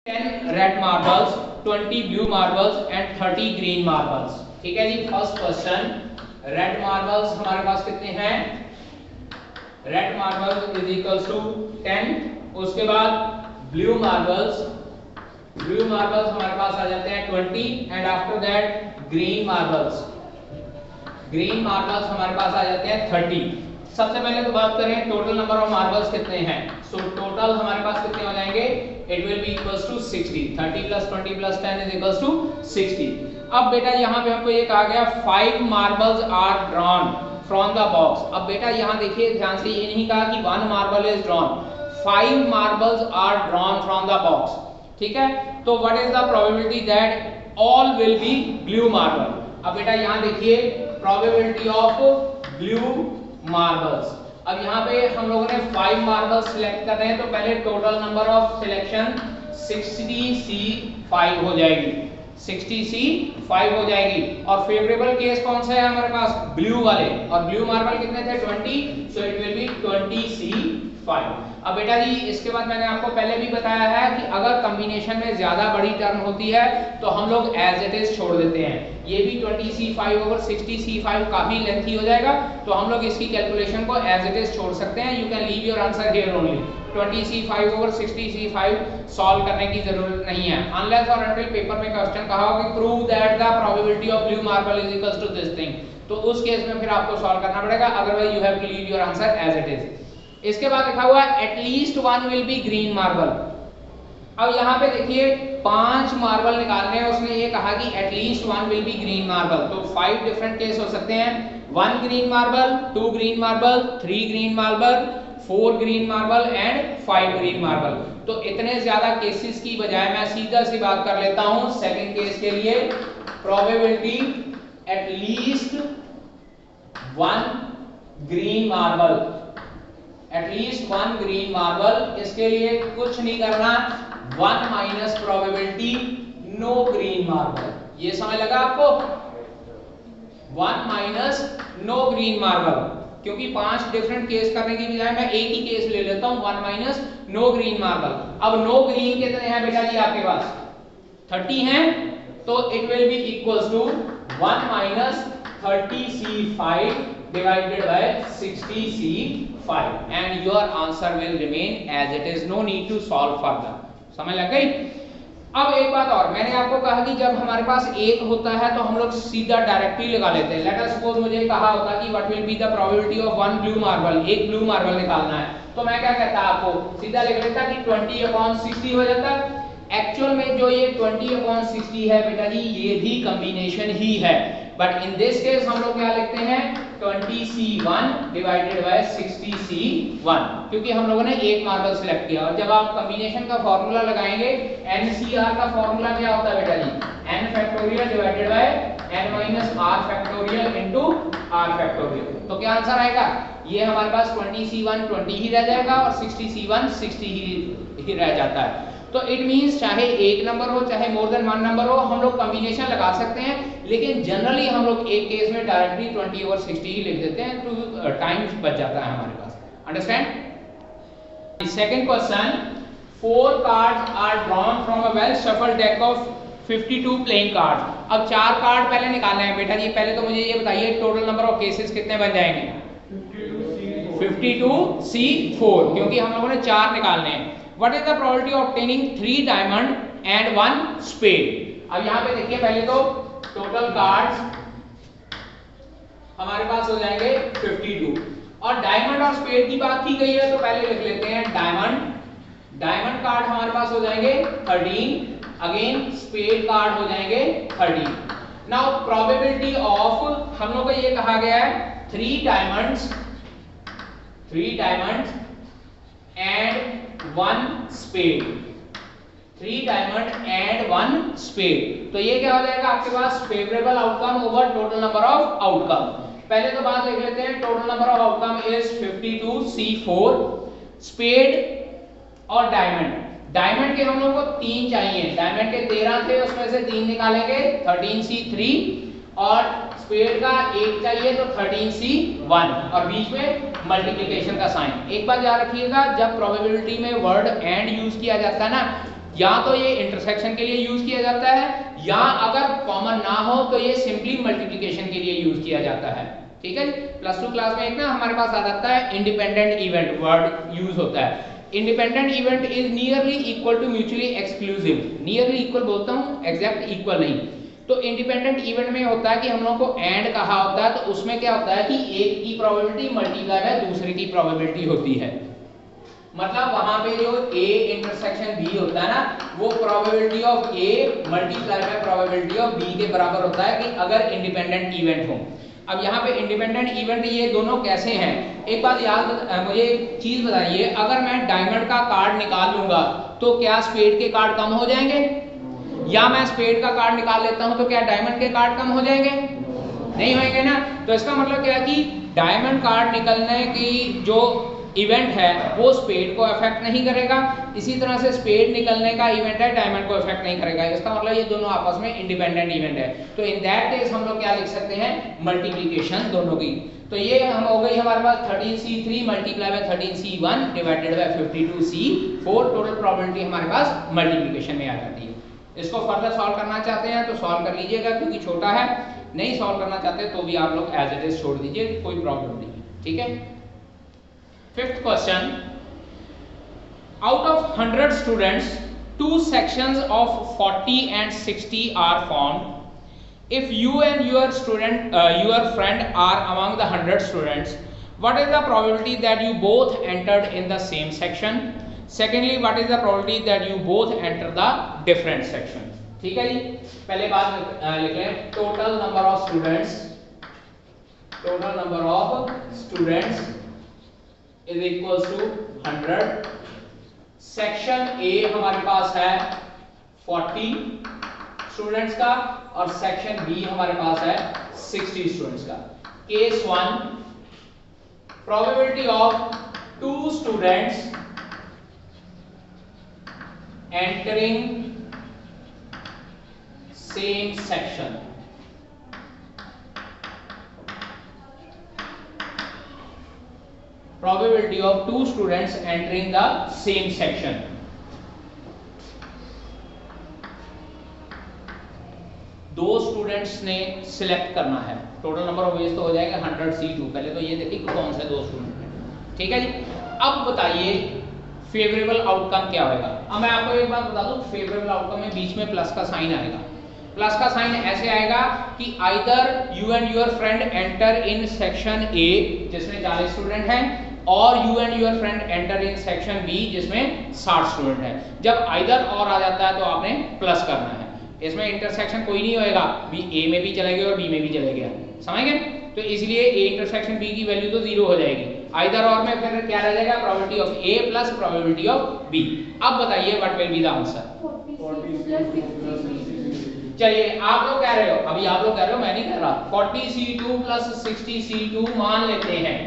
10 red marbles, 20 blue marbles and 30 green marbles. ठीक है जी। फर्स्ट क्वेश्चन, रेड मार्बल्स हमारे पास कितने हैं? Red marbles is equals to 10। उसके बाद ब्लू मार्बल्स हमारे पास आ जाते हैं 20 and after that green marbles हमारे पास आ जाते हैं 30। सबसे पहले तो बात करें टोटल नंबर ऑफ मार्बल्स कितने हैं। सो टोटल हमारे पास कितने हो जाएंगे? It will be equals to 60। 30 plus 20 plus 10 is equals to 60। अब बेटा यहाँ पे हमको ये कहा गया 5 marbles are drawn from the box. अब बेटा यहाँ देखिए ध्यान से, ये नहीं कहा कि 1 marble is drawn, 5 marbles are drawn from the box. ठीक है, तो what is the probability that all will be blue marble. अब बेटा यहाँ देखिए प्रोबेबिलिटी ऑफ ब्लू मार्बल्स। अब यहाँ पे हम लोगों ने 5 मार्बल्स सिलेक्ट कर रहे हैं, तो पहले total number of selection 60C5 हो जाएगी, 60C5 हो जाएगी। और फेवरेबल केस कौन सा है हमारे पास? ब्लू वाले। और ब्लू मार्बल कितने थे? 20, सो इट विल बी 20C5। अब बेटा जी इसके बाद मैंने आपको पहले भी बताया है कि अगर कॉम्बिनेशन में ज्यादा बड़ी टर्म होती है तो हम लोग एज इट इज छोड़ देते हैं। ये भी 20C5 ओवर 60C5 काफी लेंथी हो जाएगा, तो हम लोग इसकी कैलकुलेशन को एज इट इज छोड़ सकते हैं। You can leave your answer here only. 20C5 over 60C5 solve करने की जरूरत नहीं है, अनलेस और अनटिल पेपर में क्वेश्चन कहा हो कि prove that the probability of blue marble is equals to this thing, तो उस केस में फिर आपको सॉल्व करना पड़ेगा, otherwise you have to leave your answer as it is. इसके बाद लिखा हुआ है at least 1 will be green marble. अब यहाँ पे देखिए 5 मार्बल निकालने हैं, उसने ये कहा कि at least 1 will be green marble, तो 5 डिफरेंट केस हो सकते हैं। 1 green marble, 2 green marble, 3 green marble, 4 green marble and 5 green marble. तो इतने ज्यादा केसेस की बजाय मैं सीधा सी बात कर लेता हूं सेकंड केस के लिए। Probability at least 1 green marble, at least 1 green marble. इसके लिए कुछ नहीं करना, 1 minus probability no green marble. ये समझ लगा आपको? 1 माइनस नो ग्रीन मार्बल, क्योंकि 5 डिफरेंट केस करने की बजाय मैं एक ही केस ले लेता हूं, 1 माइनस नो ग्रीन मार्बल। अब नो ग्रीन कितने हैं बेटा जी आपके पास? 30 हैं, तो it will be equals to 1 minus 30C5 divided by 60C5 and your answer will remain as it is, no need to solve further। समझ लग गई? अब एक बात और, मैंने आपको कहा कि जब हमारे पास एक होता है तो हम लोग सीधा डायरेक्टली लगा लेते हैं। लेट अस सपोज मुझे कहा होता कि what will be the probability of 1 blue marble, एक ब्लू मार्बल निकालना है, तो मैं क्या कहता आपको सीधा लिख लेता कि 20/60 हो जाता। एक्चुअल में जो ये 20/60 है बेटा जी ये भी कॉम्बिनेशन ही है, बट इन दिस केस हम लोग क्या लिखते हैं 20C1 डिवाइडेड बाय 60C1, क्योंकि हम लोगों ने एक मार्बल सिलेक्ट किया। और जब आप कॉम्बिनेशन का फॉर्मूला लगाएंगे, NCR का फॉर्मूला क्या होता है बेटा जी? n factorial divided by n minus r factorial into r factorial. तो क्या आंसर आएगा? ये हमारे पास 20C1 20 ही रह जाएगा और 60C1 60 ही रह जाता है। तो इट मींस चाहे एक नंबर हो चाहे मोर देन 1 नंबर हो, हम लोग कॉम्बिनेशन लगा सकते हैं, लेकिन जनरली हम लोग एक केस में डायरेक्टली 20/60 ही लिख देते हैं, तो टाइम बच जाता है हमारे पास। Understand? Second question, 4 cards are drawn from a well shuffled deck of 52 playing cards. अब 4 कार्ड पहले निकालने हैं बेटा जी। पहले तो मुझे ये बताइए टोटल नंबर ऑफ केसेस कितने बन जाएंगे? 52C4, क्योंकि हम लोगों ने 4 निकालने हैं। What is the probability of obtaining 3 diamond and 1 spade? अब यहाँ पे देखिए पहले तो टोटल कार्ड्स हमारे पास हो जाएंगे 52, और डायमंड और स्पेड की बात की गई है तो पहले लिख लेते हैं डायमंड कार्ड हमारे पास हो जाएंगे 13, अगेन स्पेड कार्ड हो जाएंगे 13। नाउ प्रोबेबिलिटी ऑफ, हम लोग को ये कहा गया है 3 diamonds and 1 spade, 3 diamond and 1 spade. तो ये क्या हो जाएगा आपके पास? Favourable outcome over total number of outcome. पहले तो बात लिख लेते हैं, total number of outcome is 52C4। Spade और डायमंड के हम लोग को 3 चाहिए, डायमंड के 13 थे, उसमें से 3 निकालेंगे 13C3, और स्पेड का 1 चाहिए तो 13C1, और बीच में मल्टीप्लिकेशन का साइन। एक बात याद रखिएगा, जब प्रोबेबिलिटी में वर्ड एंड यूज किया जाता है ना, या तो ये इंटरसेक्शन के लिए यूज किया जाता है, या अगर कॉमन ना हो तो ये सिंपली मल्टीप्लिकेशन के लिए यूज किया जाता है। ठीक है, प्लस 2 क्लास में एक ना हमारे पास आ जाता है इंडिपेंडेंट इवेंट वर्ड यूज होता है। Independent event is nearly equal two mutually exclusive. Nearly equal बोलता हूँ, एग्जैक्ट इक्वल नहीं। तो इंडिपेंडेंट इवेंट में होता है कि हम लोगों को एंड कहा होता है, तो उसमें क्या होता है कि एक की प्रोबेबिलिटी मल्टीप्लाई बाय दूसरे की प्रोबेबिलिटी होती है। मतलब वहां पे जो A इंटरसेक्शन B होता है ना, वो probability of A multiply by probability of B के बराबर होता है कि अगर इंडिपेंडेंट इवेंट हो। अब यहाँ पे इंडिपेंडेंट इवेंट ये दोनों कैसे हैं, एक बात मुझे एक चीज बताइए, अगर मैं डायमंड का कार्ड निकाल लूंगा तो क्या स्पेड के कार्ड कम हो जाएंगे? या मैं स्पेड का कार्ड निकाल लेता हूं तो क्या डायमंड के कार्ड कम हो जाएंगे? नहीं होंगे ना। तो इसका मतलब क्या है कि डायमंड कार्ड निकलने की जो इवेंट है वो स्पेड को अफेक्ट नहीं करेगा, इसी तरह से स्पेड निकलने का इवेंट है डायमंड को अफेक्ट नहीं करेगा। इसका मतलब ये दोनों आपस में इंडिपेंडेंट इवेंट है। तो इन दैट केस हम लोग क्या लिख सकते हैं, मल्टीप्लिकेशन दोनों की। तो ये हम हो गई हमारे पास 13C3 multiply by 13C1 divided by 52C4। Total probability हमारे पास मल्टीप्लिकेशन में आ जाती है। इसको फर्दर सॉल्व करना चाहते हैं तो सॉल्व कर लीजिएगा, क्योंकि छोटा है। नहीं सॉल्व करना चाहते तो भी आप लोग एज इट इज छोड़ दीजिए, कोई प्रॉब्लम नहीं है। ठीक है, fifth question, out of 100 students 2 sections of 40 and 60 are formed. If you and your friend are among the 100 students, what is the probability that you both entered in the same section? Secondly, what is the probability that you both enter the different section? ठीक है जी, पहले बात लिख लें, total number of students is equal to 100। Section A हमारे पास है 40 students का और सेक्शन बी हमारे पास है 60 स्टूडेंट्स का। Case 1, probability of 2 students entering same section. Probability of 2 students entering the same section. दो स्टूडेंट्स ने सिलेक्ट करना है, टोटल नंबर ऑफ वेज तो हो जाएगा 100C2। पहले तो ये देखिए कौन से दो स्टूडेंट हैं। ठीक है जी, अब बताइए फेवरेबल आउटकम क्या होगा। अब मैं आपको एक बात बता दूं, फेवरेबल आउटकम में बीच में प्लस का साइन आएगा। प्लस का साइन ऐसे आएगा कि either you and your friend enter in section A जिसमें 40 स्टूडेंट हैं, और you and your friend enter in section B जिसमें 60 स्टूडेंट हैं। जब आइदर और आ जाता है तो आपने प्लस करना है। इसमें इंटरसेक्शन कोई नहीं होएगा, बी ए में भी चले गए और बी में भी चले गया, समझ गए। तो इसलिए ए इंटरसेक्शन बी की वैल्यू तो 0 हो जाएगी। आइदर और में फिर क्या रह जाएगा, probability of A plus probability of B. अब बताइए what will be the answer. चलिए आप लोग कह रहे हो, अभी आप लोग कह रहे हो, मैं नहीं कह रहा। 40C2 प्लस 60C2 मान लेते हैं।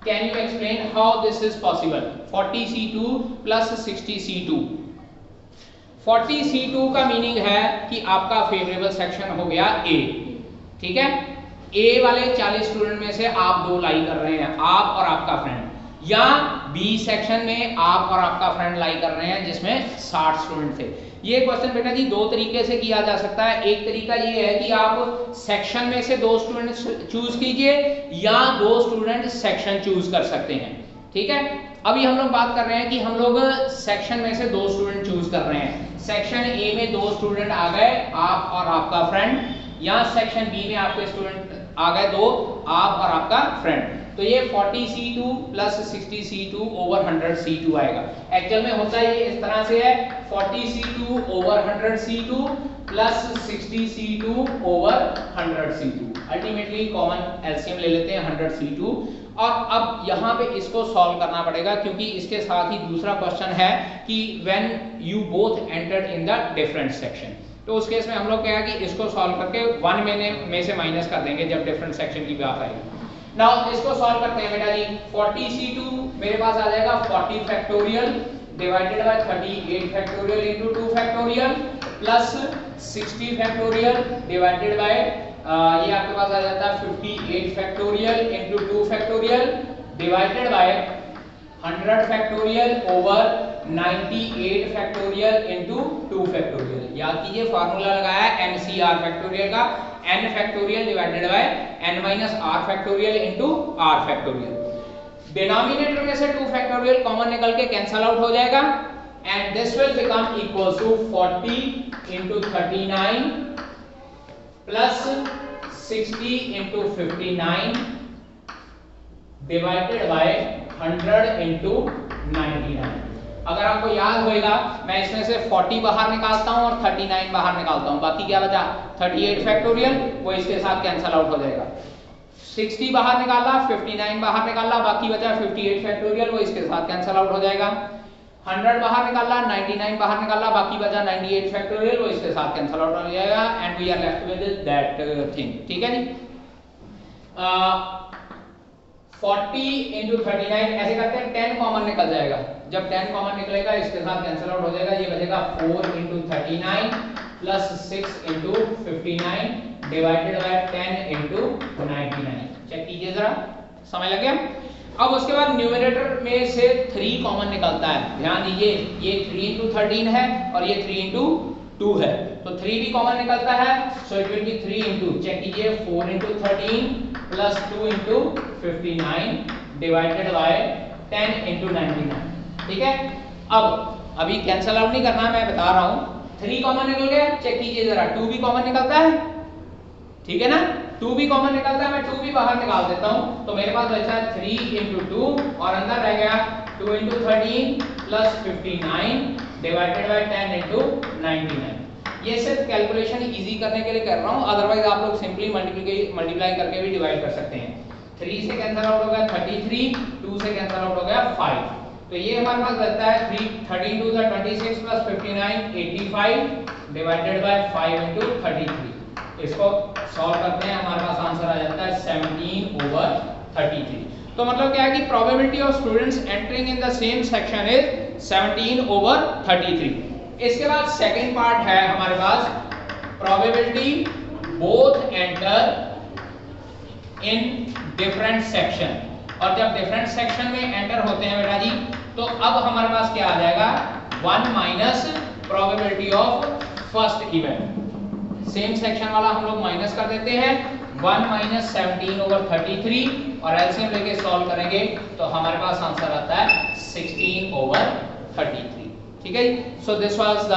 Can you explain how this is possible. 40C2 plus 60C2। 40C2 का मीनिंग है कि आपका फेवरेबल सेक्शन हो गया ए। ठीक है, ए वाले 40 स्टूडेंट में से आप 2 लाई कर रहे हैं, आप और आपका फ्रेंड, या बी सेक्शन में आप और आपका फ्रेंड लाई कर रहे हैं जिसमें 60 स्टूडेंट थे। ये क्वेश्चन बेटा जी 2 तरीके से किया जा सकता है। एक तरीका ये है कि आप सेक्शन में से 2 स्टूडेंट चूज कीजिए, या 2 स्टूडेंट सेक्शन चूज कर सकते हैं। ठीक है, अभी हम लोग बात कर रहे हैं कि हम लोग सेक्शन में से 2 स्टूडेंट चूज कर रहे हैं। सेक्शन ए में 2 स्टूडेंट आ गए, आप और आपका फ्रेंड, या सेक्शन बी में आपके स्टूडेंट आ गए 2, आप और आपका फ्रेंड। तो ये 40C2 plus 60C2 over 100C2 आएगा। एक्चुअल में होता है ये इस तरह से है, 40C2 over 100C2 plus 60C2 over 100C2। Ultimately common LCM ले लेते हैं 100C2। और अब यहाँ पे इसको सॉल्व करना पड़ेगा, क्योंकि इसके साथ ही दूसरा क्वेश्चन है कि when you both entered in the different section. तो उस केस में हम लोग क्या है कि इसको सॉल्व करके 1 में से माइनस कर देंगे जब डिफरेंट सेक्शन की बात आएगी। नाउ इसको सॉल्व करते हैं बेटा जी। 40C2 मेरे पास आ जाएगा 40 factorial divided by 38 factorial into 2 factorial plus 60 factorial divided by ये आपके पास आ जाता है 58 factorial into 2 factorial divided by 100 factorial over 98 factorial into 2 factorial. याद कीजिए फार्मूला लगाया है NCR फैक्टोरियल का, n factorial divided by n minus r factorial into r factorial. Denominator में से 2 फैक्टोरियल कॉमन निकल के कैंसल आउट हो जाएगा and this will become equal to 40 into 39 plus 60 into 59 divided by 100 into 99। अगर आपको याद होगा मैं इसमें से 40 बाहर निकालता हूं और 39 बाहर निकालता हूं, बाकी क्या बचा 38 फैक्टोरियल, वो इसके साथ कैंसल आउट हो जाएगा। 60 बाहर निकाला, 59 बाहर निकाला, बाकी बचा 58 फैक्टोरियल, वो इसके साथ कैंसल आउट हो जाएगा। 100 बाहर निकाला, 99 बाहर निकाला, बाकी बचा 98 फैक्टोरियल, वो इसके साथ कैंसल आउट हो जाएगा and we are left with that thing. ठीक है जी। 40 इंटू 39 ऐसे करते हैं, 10 कॉमन निकल जाएगा। जब 10 कॉमन निकलेगा इसके साथ कैंसिल आउट हो जाएगा, ये बचेगा 4 into 39 plus 6 into 59 divided by 10 into 99। Check कीजिए जरा, समझ लग गया। अब उसके बाद न्यूमरेटर में से 3 कॉमन निकलता है, ध्यान दीजिए ये 3 इंटू 13 है और ये 3 इंटू 2 है, तो 3 भी कॉमन निकलता है, so it will be 3 into, check कीजिए 4 into 13 plus 2 into 59 divided by 10 into 99। ठीक है। अब अभी कैंसल आउट नहीं करना है, मैं बता रहा हूं। 3 कॉमन निकल गया, चेक कीजिए जरा, 2 भी कॉमन निकलता है, ठीक है ना, 2 भी कॉमन निकलता है, मैं 2 भी बाहर निकाल देता हूं, तो मेरे पास बचा 3 इंटू 2 और अंदर रह गया 2 into 13 plus 59 divided by 10 into 99। ये सिर्फ कैलकुलेशन इजी करने के लिए कर रहा हूं, अदरवाइज आप लोग सिंपली मल्टीप्लाई करके भी डिवाइड कर सकते हैं। 3 से कैंसिल आउट हो गया 33, 2 से कैंसिल आउट हो गया 5, तो ये हमारे पास बचता है 13 2 26 प्लस 59 85 डिवाइडेड बाय 5 इंटू 33। इसको सॉल्व करते हैं, हमारे पास आंसर आ जाता है 17/33। तो मतलब क्या है कि probability of students entering in the same section is 17/33। इसके बाद सेकंड पार्ट है हमारे पास probability both enter in different section. और जब डिफरेंट सेक्शन में एंटर होते हैं बेटा जी, तो अब हमारे पास क्या आ जाएगा 1 minus probability of first event. Same section वाला हम लोग माइनस कर देते हैं, 1 माइनस 17/33 और एलसीएम लेके सॉल्व करेंगे तो हमारे पास आंसर आता है 16/33। ठीक है, सो दिस वाज द